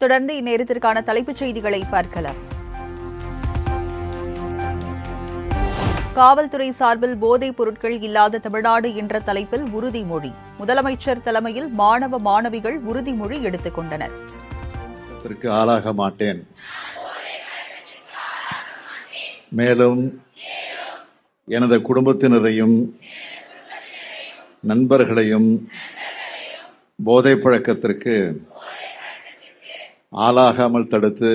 தொடர்ந்து இந்நேரத்திற்கான தலைப்புச் செய்திகளை பார்க்கலாம். காவல்துறை சார்பில் போதைப் பொருட்கள் இல்லாத தமிழ்நாடு என்ற தலைப்பில் உறுதிமொழி. முதலமைச்சர் தலைமையில் மாணவ மாணவிகள் உறுதிமொழி எடுத்துக் கொண்டனர். ஆளாக மாட்டேன், மேலும் எனது குடும்பத்தினரையும் நண்பர்களையும் போதைப் பழக்கத்திற்கு ஆளாகாமல் தடுத்து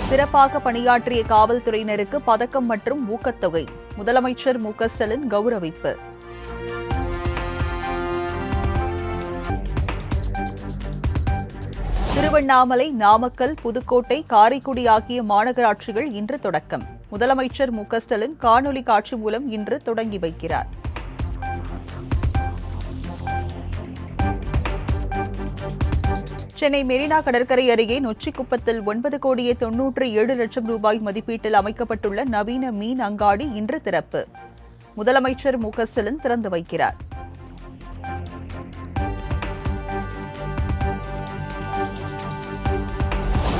சிறப்பாக பணியாற்றிய காவல்துறையினருக்கு பதக்கம் மற்றும் ஊக்கத்தொகை. முதலமைச்சர் மு.க.ஸ்டாலின் கௌரவிப்பு. திருவண்ணாமலை, நாமக்கல், புதுக்கோட்டை, காரைக்குடி ஆகிய மாநகராட்சிகள் இன்று தொடக்கம். முதலமைச்சர் மு.க.ஸ்டாலின் காணொலி காட்சி மூலம் இன்று தொடங்கி வைக்கிறார். சென்னை மெரினா கடற்கரை அருகே நொச்சிக்குப்பத்தில் 9,97,00,000 ரூபாய் மதிப்பீட்டில் அமைக்கப்பட்டுள்ள நவீன மீன் அங்காடி இன்று திறப்பு. முதலமைச்சர் மு.க.ஸ்டாலின் திறந்து வைக்கிறார்.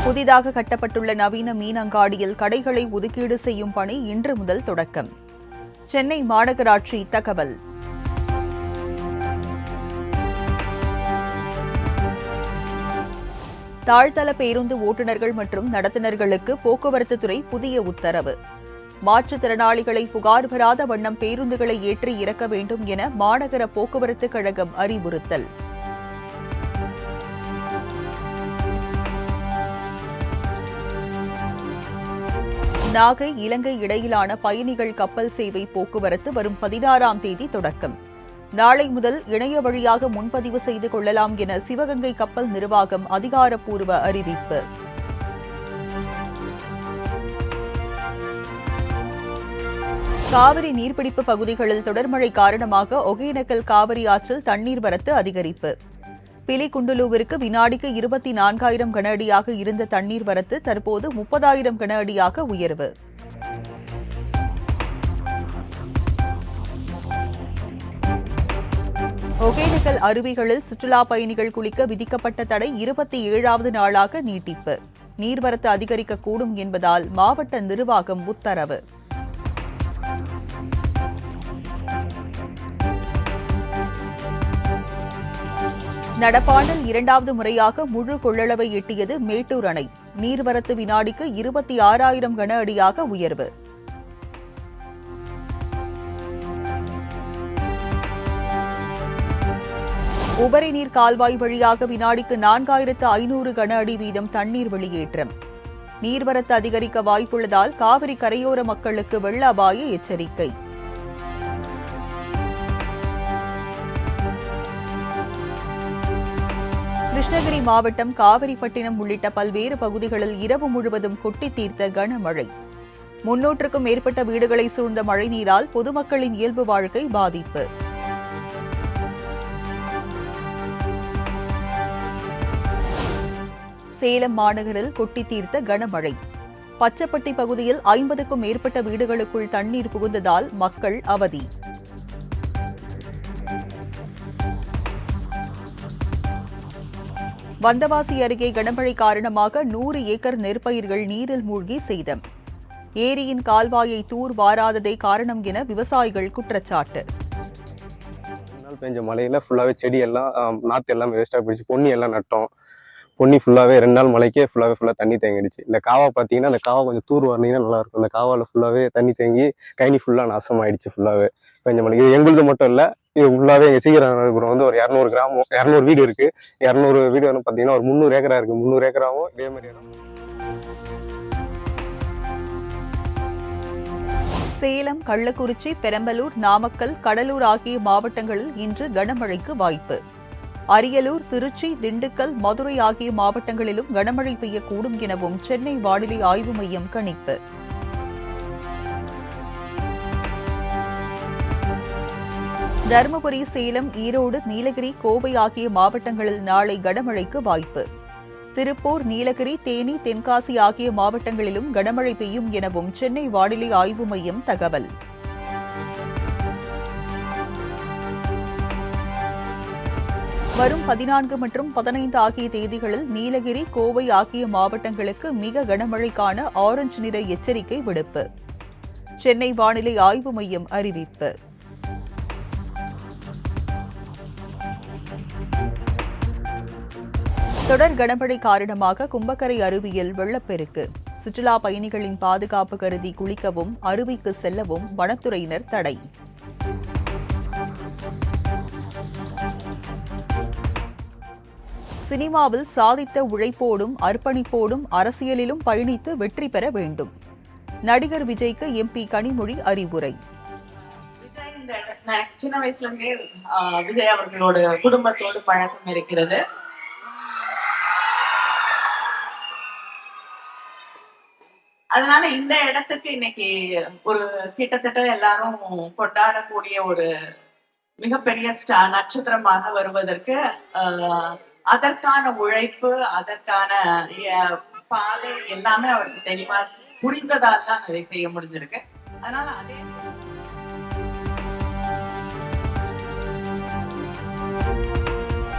புதிதாக கட்டப்பட்டுள்ள நவீன மீன் அங்காடியில் கடைகளை ஒதுக்கீடு செய்யும் பணி இன்று முதல் தொடக்கம். சென்னை மாநகராட்சி தகவல். தாழ்தள பேருந்து ஓட்டுநர்கள் மற்றும் நடத்துனர்களுக்கு போக்குவரத்து துறை புதிய உத்தரவு. மாற்றுத்திறனாளிகளை புகார் பெறாத வண்ணம் பேருந்துகளை ஏற்றி இறக்க வேண்டும் என மாநகர போக்குவரத்து கழகம் அறிவுறுத்தல். நாகை, இலங்கை இடையிலான பயணிகள் கப்பல் சேவை போக்குவரத்து வரும் 16ஆம் தேதி தொடக்கம். நாளை முதல் இணைய வழியாக முன்பதிவு செய்து கொள்ளலாம் என சிவகங்கை கப்பல் நிர்வாகம் அதிகாரப்பூர்வ அறிவிப்பு. காவிரி நீர்பிடிப்பு பகுதிகளில் தொடர்மழை காரணமாக ஒகேனக்கல் காவிரி ஆற்றில் தண்ணீர் வரத்து அதிகரிப்பு. பிலிகுண்டுலுவிற்கு வினாடிக்கு 24,000 கன அடியாக இருந்த தண்ணீர் வரத்து தற்போது 30,000 கன அடியாக உயர்வு. ஒகேனக்கல் அருவிகளில் சுற்றுலாப் பயணிகள் குளிக்க விதிக்கப்பட்ட தடை 27வது நாளாக நீட்டிப்பு. நீர்வரத்து அதிகரிக்கக்கூடும் என்பதால் மாவட்ட நிர்வாகம் உத்தரவு. நடப்பாண்டில் 2வது முறையாக முழு கொள்ளளவை எட்டியது மேட்டூர் அணை. நீர்வரத்து வினாடிக்கு 26,000 கன அடியாக உயர்வு. உபரி நீர் கால்வாய் வழியாக வினாடிக்கு 4,500 கன அடி வீதம் தண்ணீர் வெளியேற்றம். நீர்வரத்து அதிகரிக்க வாய்ப்புள்ளதால் காவிரி கரையோர மக்களுக்கு வெள்ள அபாய எச்சரிக்கை. கிருஷ்ணகிரி மாவட்டம் காவிரிப்பட்டினம் உள்ளிட்ட பல்வேறு பகுதிகளில் இரவு முழுவதும் கொட்டி தீர்த்த கனமழை. 300க்கும் மேற்பட்ட வீடுகளை சூழ்ந்த மழைநீரால் பொதுமக்களின் இயல்பு வாழ்க்கை பாதிப்பு. சேலம் மாநகரில் கொட்டி தீர்த்த கனமழை. பச்சப்பட்டி பகுதியில் 50க்கும் மேற்பட்ட வீடுகளுக்குள் தண்ணீர் புகுந்ததால் மக்கள் அவதி. வந்தவாசி அருகே கனமழை காரணமாக 100 ஏக்கர் நெற்பயிர்கள் நீரில் மூழ்கி சேதம். ஏரியின் கால்வாயை தூர் வாராததே காரணம் என விவசாயிகள் குற்றச்சாட்டு. பெஞ்ச மழையில ஃபுல்லாவே செடி எல்லாம் நாத்து எல்லாம் வேஸ்டா போயிடுச்சு. பொன்னி எல்லாம் நட்டோம். பொன்னி ஃபுல்லாவே 2 நாள் மழைக்கே ஃபுல்லா தண்ணி தேங்கிடுச்சு. இந்த காவா பாத்தீங்கன்னா அந்த காவா கொஞ்சம் தூர் வரனீங்கன்னா நல்லா இருக்கும். அந்த காவால ஃபுல்லாவே தண்ணி தேங்கி கைனி ஃபுல்லா நாசமாயிடுச்சு. ஃபுல்லாவே பெஞ்ச மழை. இது எங்களுது மட்டும் இல்ல, இது ஃபுல்லாவே எங்க சீக்கிரம் வந்து ஒரு 200 கிராமம் 200 வீடு இருக்கு. 200 வீடு வந்து பாத்தீங்கன்னா ஒரு 300 ஏக்கரா இருக்கு. 300 ஏக்கராவும் இதே மாதிரி. சேலம், கள்ளக்குறிச்சி, பெரம்பலூர், நாமக்கல், கடலூர் ஆகிய மாவட்டங்களில் இன்று கனமழைக்கு வாய்ப்பு. அரியலூர், திருச்சி, திண்டுக்கல், மதுரை ஆகிய மாவட்டங்களிலும் கனமழை பெய்யக்கூடும் எனவும் சென்னை வானிலை ஆய்வு மையம் கணிப்பு. தருமபுரி, சேலம், ஈரோடு, நீலகிரி, கோவை ஆகிய மாவட்டங்களில் நாளை கனமழைக்கு வாய்ப்பு. திருப்பூர், நீலகிரி, தேனி, தென்காசி ஆகிய மாவட்டங்களிலும் கனமழை பெய்யும் எனவும் சென்னை வானிலை ஆய்வு மையம் தகவல். வரும் 14 மற்றும் 15 ஆகிய தேதிகளில் நீலகிரி, கோவை ஆகிய மாவட்டங்களுக்கு மிக கனமழைக்கான ஆரஞ்சு நிற எச்சரிக்கை விடுப்பு. சென்னை வானிலை ஆய்வு மையம் அறிவிப்பு. தொடர் கனமழை காரணமாக கும்பக்கரை அருவியில் வெள்ளப்பெருக்கு. சுற்றுலா பயணிகளின் பாதுகாப்பு கருதி குளிக்கவும் அருவிக்கு செல்லவும் வனத்துறையினர் தடை. சினிமாவில் சாதித்த உழைப்போடும் அர்ப்பணிப்போடும் அரசியலிலும் பயணித்து வெற்றி பெற வேண்டும். நடிகர் விஜய்க்கு MP கனிமொழி அறிவுரை. சின்ன வயசுல இருந்தே விஜய் அவர்களோட குடும்பத்தோடு பழக்கம் இருக்கிறது. அதனால இந்த இடத்துக்கு இன்னைக்கு ஒரு கிட்டத்தட்ட எல்லாரும் கொண்டாடக்கூடிய ஒரு மிகப்பெரிய நட்சத்திரமாக வருவதற்கு அதற்கான உழைப்பு, அதற்கான பாதை எல்லாமே அவருக்கு தெளிவா புரிந்ததால் தான் அதை செய்ய முடிஞ்சிருக்கு. அதனால அதே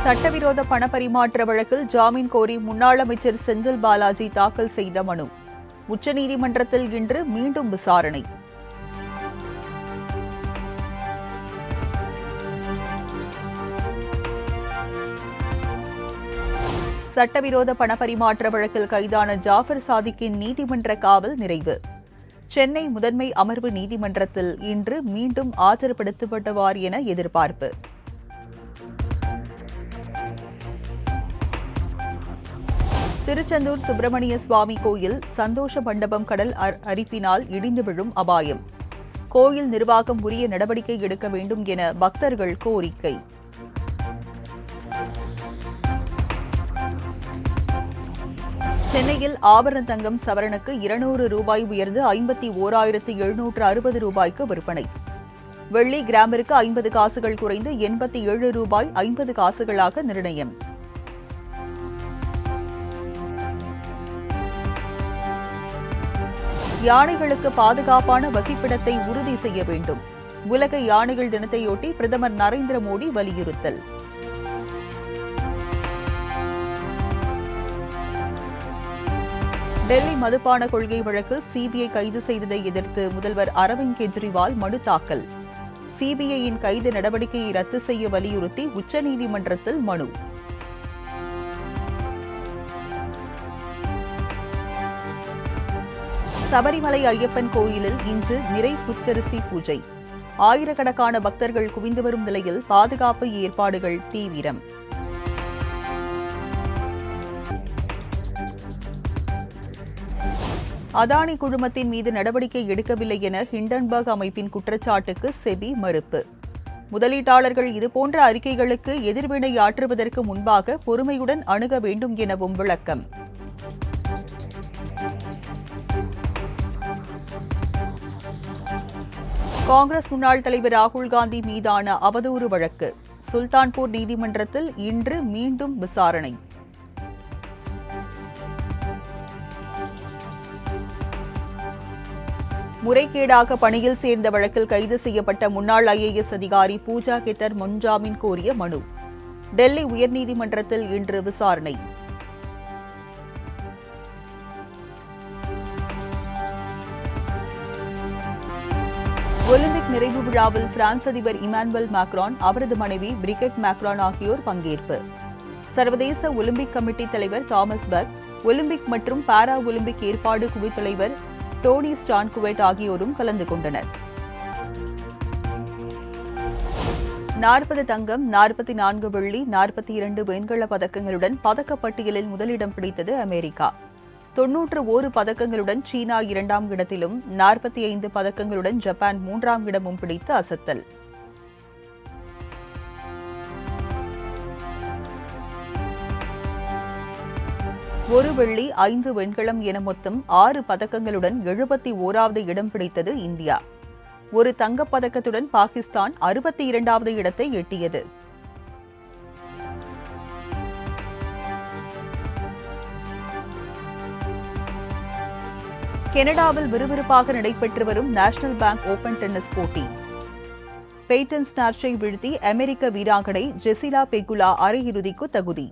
சட்டவிரோத பண பரிமாற்ற வழக்கில் ஜாமீன் கோரி முன்னாள் அமைச்சர் செந்தில் பாலாஜி தாக்கல் செய்த மனு உச்சநீதிமன்றத்தில் இன்று மீண்டும் விசாரணை. சட்டவிரோத பண பரிமாற்ற வழக்கில் கைதான ஜாஃபர் சாதிக்கின் நீதிமன்ற காவல் நிறைவு. சென்னை முதன்மை அமர்வு நீதிமன்றத்தில் இன்று மீண்டும் ஆஜர்படுத்தப்படுவார் என எதிர்பார்ப்பு. திருச்செந்தூர் சுப்பிரமணிய சுவாமி கோயில் சந்தோஷ மண்டபம் கடல் அரிப்பினால் இடிந்து விழும் அபாயம். கோயில் நிர்வாகம் உரிய நடவடிக்கை எடுக்க வேண்டும் என பக்தர்கள் கோரிக்கை. சென்னையில் ஆபரண தங்கம் சவரனுக்கு 200 ரூபாய் உயர்ந்து 51,760 ரூபாய்க்கு விற்பனை. வெள்ளி கிராமிற்கு 50 காசுகள் குறைந்து 87 ரூபாய் 50 காசுகளாக நிர்ணயம். யானைகளுக்கு பாதுகாப்பான வசிப்பிடத்தை உறுதி செய்ய வேண்டும். உலக யானைகள் தினத்தையொட்டி பிரதமர் நரேந்திர மோடி வலியுறுத்தல். டெல்லி மதுபான கொள்கை வழக்கில் CBI கைது செய்ததை எதிர்த்து முதல்வர் அரவிந்த் கெஜ்ரிவால் மனு தாக்கல். CBIயின் கைது நடவடிக்கையை ரத்து செய்ய வலியுறுத்தி உச்சநீதிமன்றத்தில் மனு. சபரிமலை ஐயப்பன் கோயிலில் இன்று நிறை புத்தரிசி பூஜை. ஆயிரக்கணக்கான பக்தர்கள் குவிந்து வரும் நிலையில் பாதுகாப்பு ஏற்பாடுகள் தீவிரம். அதானி குழுமத்தின் மீது நடவடிக்கை எடுக்கவில்லை என ஹிண்டன்பர்க் அமைப்பின் குற்றச்சாட்டுக்கு செபி மறுப்பு. முதலீட்டாளர்கள் இதுபோன்ற அறிக்கைகளுக்கு எதிர்வினை ஆற்றுவதற்கு முன்பாக பொறுமையுடன் அணுக வேண்டும் எனவும் விளக்கம். காங்கிரஸ் முன்னாள் தலைவர் ராகுல் காந்தி மீதான அவதூறு வழக்கு சுல்தான்பூர் நீதிமன்றத்தில் இன்று மீண்டும் விசாரணை. முறைகேடாக பணியில் சேர்ந்த வழக்கில் கைது செய்யப்பட்ட முன்னாள் IAS அதிகாரி பூஜா கெத்தர் முன்ஜாமீன் கோரிய மனு. டெல்லி உயர்நீதிமன்றத்தில் இன்று விசாரணை. ஒலிம்பிக் நிறைவு விழாவில் பிரான்ஸ் அதிபர் இமானுவேல் மேக்ரான், அவரது மனைவி பிரிகெட் மேக்ரான் ஆகியோர் பங்கேற்பு. சர்வதேச ஒலிம்பிக் கமிட்டி தலைவர் தாமஸ் பக், ஒலிம்பிக் மற்றும் பாரா ஒலிம்பிக் ஏற்பாடு குழு தலைவர் டோனி ஸ்டான்குவெட் ஆகியோரும் கலந்து கொண்டனர். 40 தங்கம், 44 வெள்ளி, 42 வெண்கல பதக்கங்களுடன் பதக்கப்பட்டியலில் முதலிடம் பிடித்தது அமெரிக்கா. 91 பதக்கங்களுடன் சீனா 2ஆம் இடத்திலும் 45 பதக்கங்களுடன் ஜப்பான் 3ஆம் இடமும் பிடித்து அசத்தல். ஒரு வெள்ளி 5 வெண்கலம் என மொத்தம் 6 பதக்கங்களுடன் 71வது இடம் பிடித்தது இந்தியா. ஒரு தங்கப்பதக்கத்துடன் பாகிஸ்தான் 62வது இடத்தை எட்டியது. கனடாவில் விறுவிறுப்பாக நடைபெற்று வரும் நேஷனல் பேங்க் ஓபன் டென்னிஸ் போட்டி. பெய்டன் ஸ்டார்ச்சை வீழ்த்தி அமெரிக்க வீராங்கனை ஜெசிலா பெகுலா அரையிறுதிக்கு தகுதி.